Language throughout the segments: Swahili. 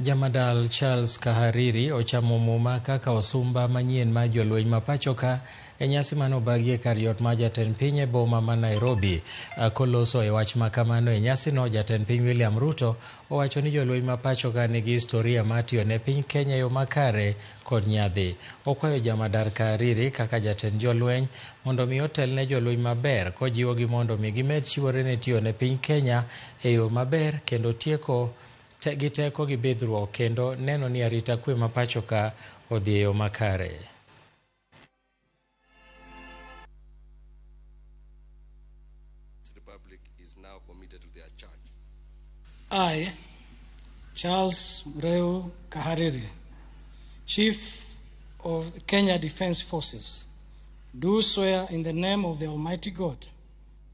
Jamadal Charles Kahariri ochamo muma kaka osumba manyien ma jolweny ma pachoka e nyasi manobagie kar yot ma jatend piny e boma ma Nairobi. Koloso e wach makamano e nyasi no, jatend piny William Ruto owacho ni jolweny ma pachoka nigi historia ma tiyo ne piny Kenya yo makare kod nyadhi. Okwayo Jamadar Kahariri kaka jatend jolweny mondo mi otel ne jolweny maber, kojiwo gi mondo mi gimed chiwore ne tiyo ne piny Kenya e yo maber kendo tieko gi teko gi bidhruok kendo neno ni arita kwe ma pachoka odhi e yo makare. Republic is now committed to their charge. I, Charles Mreu Kahariri, Chief of the Kenya Defence Forces, do swear in the name of the Almighty God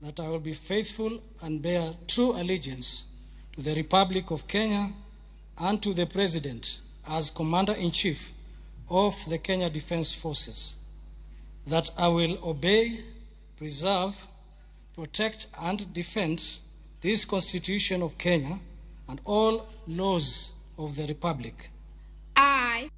that I will be faithful and bear true allegiance to the Republic of Kenya and to the President as Commander-in-Chief of the Kenya Defence Forces, that I will obey, preserve, protect and defend this Constitution of Kenya and all laws of the Republic. I,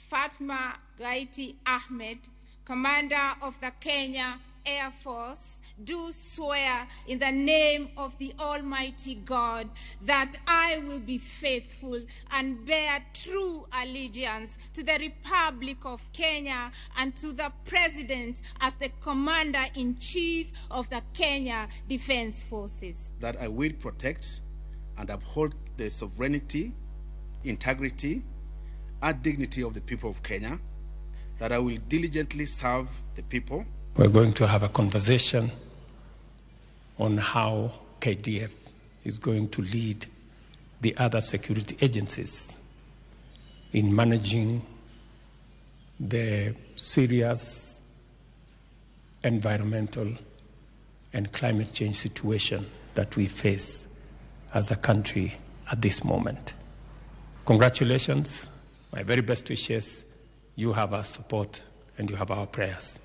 Fatma Gaiti Ahmed, Commander of the Kenya Air Force, do swear in the name of the Almighty God that I will be faithful and bear true allegiance to the Republic of Kenya and to the President as the Commander-in-Chief of the Kenya Defence Forces. That I will protect and uphold the sovereignty, integrity, and dignity of the people of Kenya. That I will diligently serve the people. We're going to have a conversation on how KDF is going to lead the other security agencies in managing the serious environmental and climate change situation that we face as a country at this moment. Congratulations, my very best wishes. You have our support and you have our prayers.